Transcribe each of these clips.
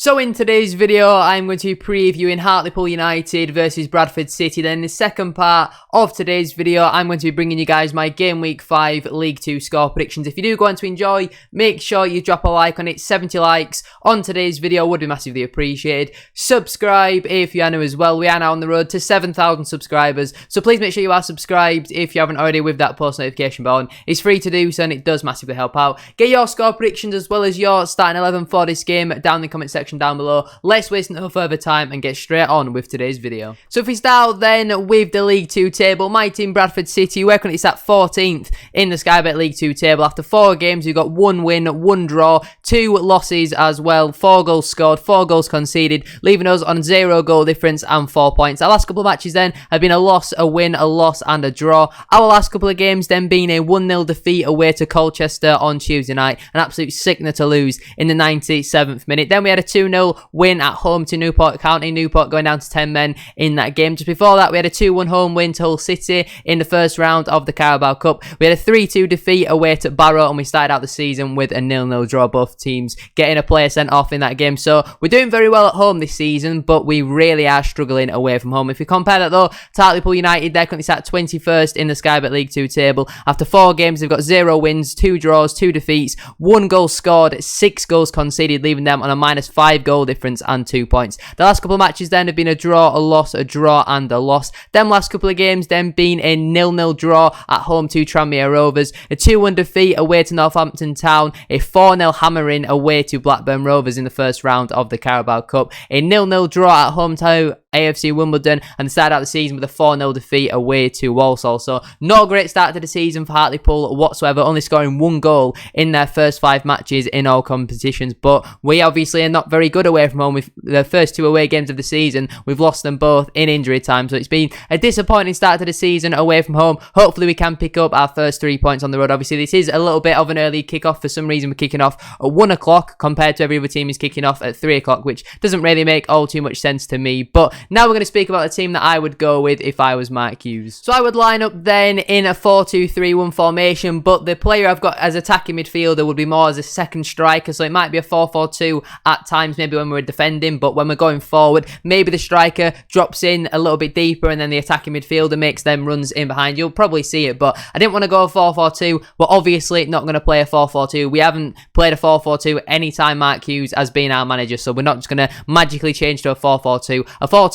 So in today's video, I'm going to be previewing Hartlepool United versus Bradford City. Then in the second part of today's video, I'm going to be bringing you guys my Game Week 5 League 2 score predictions. If you do go on to enjoy, make sure you drop a like on it. 70 likes on today's video would be massively appreciated. Subscribe if you are new as well. We are now on the road to 7,000 subscribers. So please make sure you are subscribed if you haven't already with that post notification bell on. It's free to do so and it does massively help out. Get your score predictions as well as your starting 11 for this game down in the comment section down below. Let's waste no further time and get straight on with today's video. So if we start then with the League 2 table, my team Bradford City, we're currently sat 14th in the Sky Bet League 2 table. After 4 games, we've got 1 win, 1 draw, 2 losses as well, 4 goals scored, 4 goals conceded, leaving us on 0 goal difference and 4 points. Our last couple of matches then have been a loss, a win, a loss and a draw. Our last couple of games then being a 1-0 defeat away to Colchester on Tuesday night. An absolute sickener to lose in the 97th minute. Then we had a 2-0 win at home to Newport County. Newport going down to 10 men in that game. Just before that, we had a 2-1 home win to Hull City in the first round of the Carabao Cup. We had a 3-2 defeat away to Barrow, and we started out the season with a 0-0 draw, both teams getting a player sent off in that game. So we're doing very well at home this season, but we really are struggling away from home. If we compare that though to Hartlepool United, they're currently sat 21st in the Sky Bet League 2 table. After 4 games, they've got 0 wins, 2 draws, 2 defeats, 1 goal scored, 6 goals conceded, leaving them on a -5 goal difference and 2 points. The last couple of matches then have been a draw, a loss, a draw and a loss. Them last couple of games then been a 0-0 draw at home to Tranmere Rovers, a 2-1 defeat away to Northampton Town, a 4-0 hammering away to Blackburn Rovers in the first round of the Carabao Cup, a 0-0 draw at home to AFC Wimbledon, and started out the season with a 4-0 defeat away to Walsall. So no great start to the season for Hartlepool whatsoever, only scoring 1 goal in their first 5 matches in all competitions. But we obviously are not very good away from home. With the first 2 away games of the season, we've lost them both in injury time. So it's been a disappointing start to the season away from home. Hopefully we can pick up our first 3 points on the road. Obviously this is a little bit of an early kickoff. For some reason we're kicking off at 1 o'clock compared to every other team is kicking off at 3 o'clock, which doesn't really make all too much sense to me. But now we're going to speak about the team that I would go with if I was Mark Hughes. So I would line up then in a 4-2-3-1 formation, but the player I've got as attacking midfielder would be more as a second striker, so it might be a 4-4-2 at times, maybe when we're defending, but when we're going forward, maybe the striker drops in a little bit deeper and then the attacking midfielder makes them runs in behind. You'll probably see it, but I didn't want to go 4-4-2. We're obviously not going to play a 4-4-2. We haven't played a 4-4-2 anytime Mark Hughes has been our manager, so we're not just going to magically change to a 4-4-2. A 4-2-3-1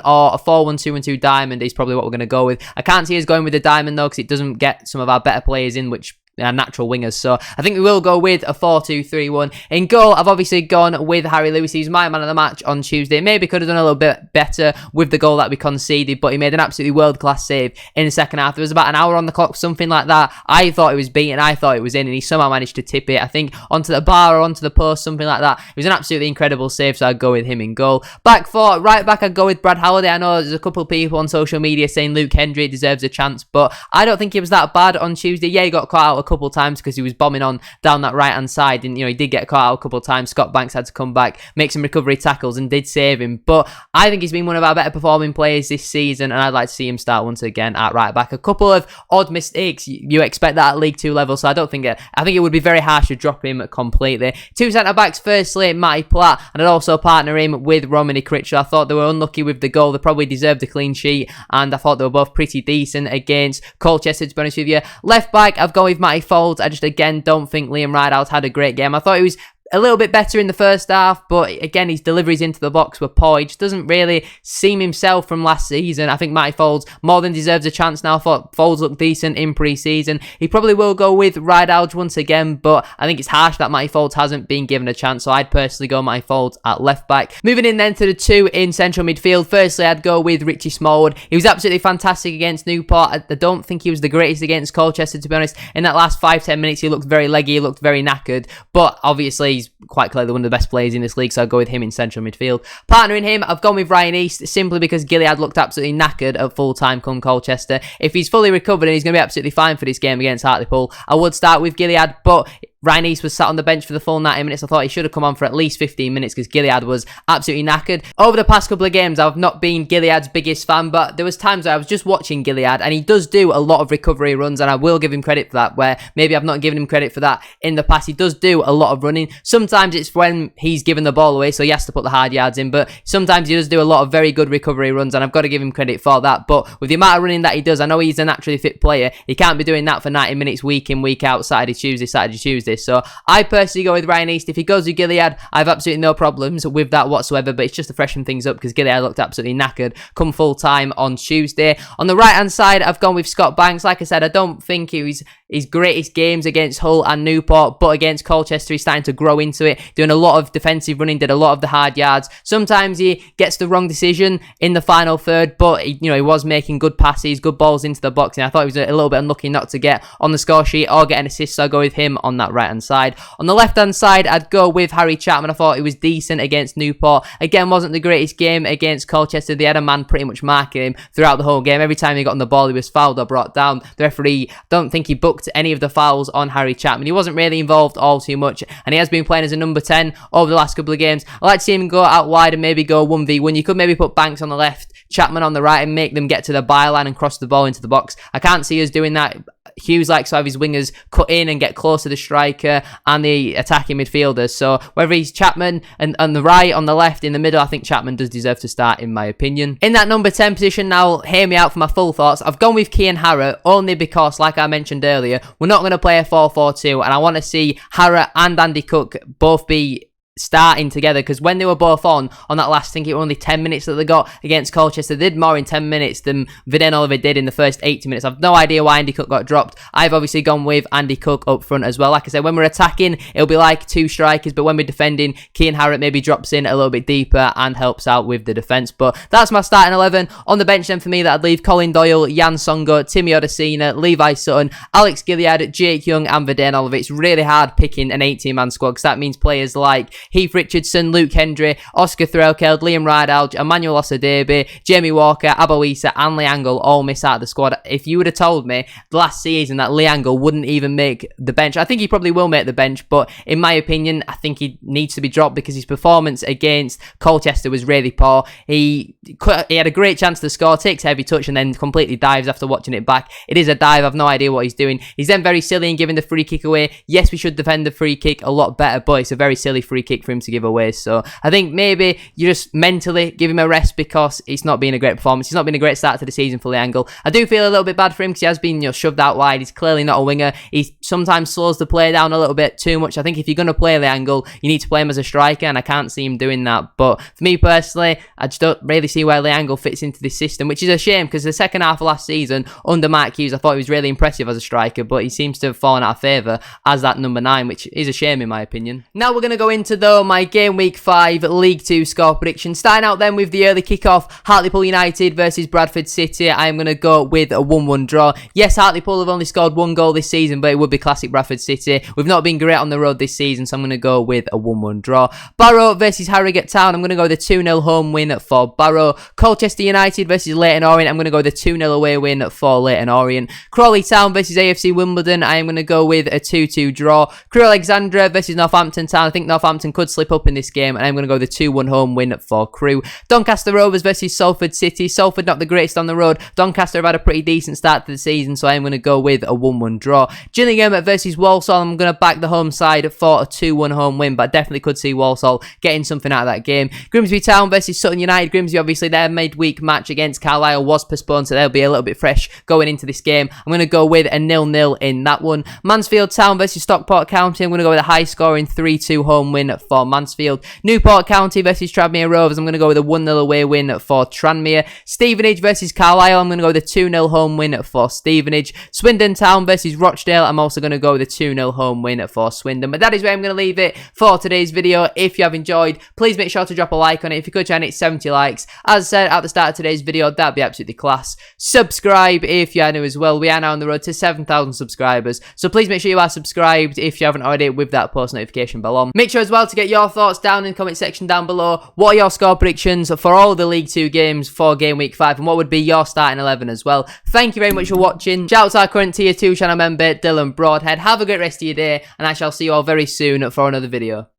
or a 4-1-2-1-2 diamond is probably what we're going to go with. I can't see us going with the diamond though, because it doesn't get some of our better players in, which are natural wingers. So I think we will go with a 4-2-3-1. In goal, I've obviously gone with Harry Lewis. He's my man of the match on Tuesday. Maybe could have done a little bit better with the goal that we conceded, but he made an absolutely world-class save in the second half. There was about an hour on the clock, something like that. I thought it was beaten. I thought it was in, and he somehow managed to tip it, I think, onto the bar or onto the post, something like that. It was an absolutely incredible save, so I'd go with him in goal. Back four, right back, I'd go with Brad Halliday. I know there's a couple of people on social media saying Luke Hendry deserves a chance, but I don't think he was that bad on Tuesday. Yeah, he got caught out a couple of times because he was bombing on down that right hand side, and he did get caught out a couple of times. Scott Banks had to come back, make some recovery tackles, and did save him. But I think he's been one of our better performing players this season, and I'd like to see him start once again at right back. A couple of odd mistakes, you expect that at League 2 level, so I think it would be very harsh to drop him completely. 2 centre backs, firstly Matty Platt, and I'd also partner him with Romany Critchlow. I thought they were unlucky with the goal. They probably deserved a clean sheet, and I thought they were both pretty decent against Colchester, to be honest with you. Left back, I've gone with Matty Folds. I just again don't think Liam Rideout had a great game. I thought he was a little bit better in the first half, but again, his deliveries into the box were poor. He just doesn't really seem himself from last season. I think Matty Folds more than deserves a chance now. I thought Folds looked decent in pre-season. He probably will go with Rideout once again, but I think it's harsh that Matty Folds hasn't been given a chance, so I'd personally go Matty Folds at left back. Moving in then to the 2 in central midfield. Firstly, I'd go with Richie Smallwood. He was absolutely fantastic against Newport. I don't think he was the greatest against Colchester, to be honest. In that last 5-10 minutes, he looked very leggy, he looked very knackered, but obviously he's quite clearly one of the best players in this league, so I'll go with him in central midfield. Partnering him, I've gone with Ryan East, simply because Gilead looked absolutely knackered at full time come Colchester. If he's fully recovered and he's going to be absolutely fine for this game against Hartlepool, I would start with Gilead, but Ryan East was sat on the bench for the full 90 minutes. I thought he should have come on for at least 15 minutes because Gilead was absolutely knackered. Over the past couple of games, I've not been Gilead's biggest fan, but there was times where I was just watching Gilead, and he does do a lot of recovery runs, and I will give him credit for that, where maybe I've not given him credit for that in the past. He does do a lot of running. Sometimes it's when he's given the ball away, so he has to put the hard yards in, but sometimes he does do a lot of very good recovery runs, and I've got to give him credit for that. But with the amount of running that he does, I know he's a naturally fit player. He can't be doing that for 90 minutes week in, week out, Saturday, Tuesday. So I personally go with Ryan East. If he goes with Gilead, I have absolutely no problems with that whatsoever, but it's just to freshen things up because Gilead looked absolutely knackered come full time on Tuesday. On the right hand side, I've gone with Scott Banks. Like I said, I don't think he was his greatest games against Hull and Newport, but against Colchester, he's starting to grow into it, doing a lot of defensive running, did a lot of the hard yards. Sometimes he gets the wrong decision in the final third, but he was making good passes, good balls into the box, and I thought he was a little bit unlucky not to get on the score sheet or get an assist, so I'll go with him on that right hand side. On the left hand side, I'd go with Harry Chapman. I thought he was decent against Newport. Again, wasn't the greatest game against Colchester. They had a man pretty much marking him throughout the whole game. Every time he got on the ball, he was fouled or brought down. The referee, don't think he booked any of the fouls on Harry Chapman. He wasn't really involved all too much, and he has been playing as a number 10 over the last couple of games. I like to see him go out wide and maybe go 1v1. You could maybe put Banks on the left, Chapman on the right, and make them get to the byline and cross the ball into the box. I can't see us doing that. Hughes likes to have his wingers cut in and get close to the striker and the attacking midfielders. So whether he's Chapman and on the right, on the left, in the middle, I think Chapman does deserve to start in my opinion. In that number 10 position now, hear me out for my full thoughts. I've gone with Cian Harrott only because, like I mentioned earlier, we're not going to play a 4-4-2, and I want to see Harrott and Andy Cook both be starting together, because when they were both on that last, I think it was only 10 minutes that they got against Colchester. They did more in 10 minutes than Viden Oliver did in the first 80 minutes. I've no idea why Andy Cook got dropped. I've obviously gone with Andy Cook up front as well. Like I said, when we're attacking, it'll be like two strikers, but when we're defending, Cian Harrott maybe drops in a little bit deeper and helps out with the defence. But that's my starting 11. On the bench then for me, that I'd leave Colin Doyle, Jan Songo, Timmy Odesina, Levi Sutton, Alex Gilead, Jake Young and Viden Oliver. It's really hard picking an 18-man squad, because that means players like Heath Richardson, Luke Hendry, Oscar Threlkeld, Liam Rydalge, Emmanuel Osadebe, Jamie Walker, Abo Issa and Lee Angle all miss out of the squad. If you would have told me last season that Lee Angle wouldn't even make the bench, I think he probably will make the bench, but in my opinion, I think he needs to be dropped because his performance against Colchester was really poor. He had a great chance to score, takes a heavy touch and then completely dives after watching it back. It is a dive, I've no idea what he's doing. He's then very silly in giving the free kick away. Yes, we should defend the free kick a lot better, but it's a very silly free kick for him to give away. So I think maybe you just mentally give him a rest, because it's not been a great performance. He's not been a great start to the season for Lee Angle. I do feel a little bit bad for him because he has been shoved out wide. He's clearly not a winger. He sometimes slows the play down a little bit too much. I think if you're going to play Lee Angle, you need to play him as a striker, and I can't see him doing that. But for me personally, I just don't really see where Lee Angle fits into this system, which is a shame, because the second half of last season under Mark Hughes, I thought he was really impressive as a striker, but he seems to have fallen out of favour as that number 9, which is a shame in my opinion. Now we're going to go into though my game week 5 League 2 score prediction. Starting out then with the early kickoff, Hartlepool United versus Bradford City. I'm going to go with a 1-1 draw. Yes, Hartlepool have only scored 1 goal this season, but it would be classic Bradford City. We've not been great on the road this season, so I'm going to go with a 1-1 draw. Barrow versus Harrogate Town. I'm going to go with a 2-0 home win for Barrow. Colchester United versus Leyton Orient. I'm going to go with a 2-0 away win for Leyton Orient. Crawley Town versus AFC Wimbledon. I am going to go with a 2-2 draw. Crewe Alexandra versus Northampton Town. I think Northampton could slip up in this game, and I'm going to go with a 2-1 home win for Crewe. Doncaster Rovers versus Salford City. Salford not the greatest on the road. Doncaster have had a pretty decent start to the season, so I'm going to go with a 1-1 draw. Gillingham versus Walsall. I'm going to back the home side for a 2-1 home win, but I definitely could see Walsall getting something out of that game. Grimsby Town versus Sutton United. Grimsby, obviously, their midweek match against Carlisle was postponed, so they'll be a little bit fresh going into this game. I'm going to go with a 0-0 in that one. Mansfield Town versus Stockport County. I'm going to go with a high-scoring 3-2 home win for Mansfield. Newport County versus Tranmere Rovers. I'm going to go with a 1-0 away win for Tranmere. Stevenage versus Carlisle. I'm going to go with a 2-0 home win for Stevenage. Swindon Town versus Rochdale. I'm also going to go with a 2-0 home win for Swindon. But that is where I'm going to leave it for today's video. If you have enjoyed, please make sure to drop a like on it. If you could try and hit 70 likes, as I said at the start of today's video, that'd be absolutely class. Subscribe if you are new as well. We are now on the road to 7,000 subscribers, so please make sure you are subscribed if you haven't already with that post notification bell on. Make sure as well to to get your thoughts down in the comment section down below. What are your score predictions for all the League 2 games for game week 5? And what would be your starting 11 as well? Thank you very much for watching. Shout out to our current tier 2 channel member, Dylan Broadhead. Have a great rest of your day, and I shall see you all very soon for another video.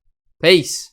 Peace.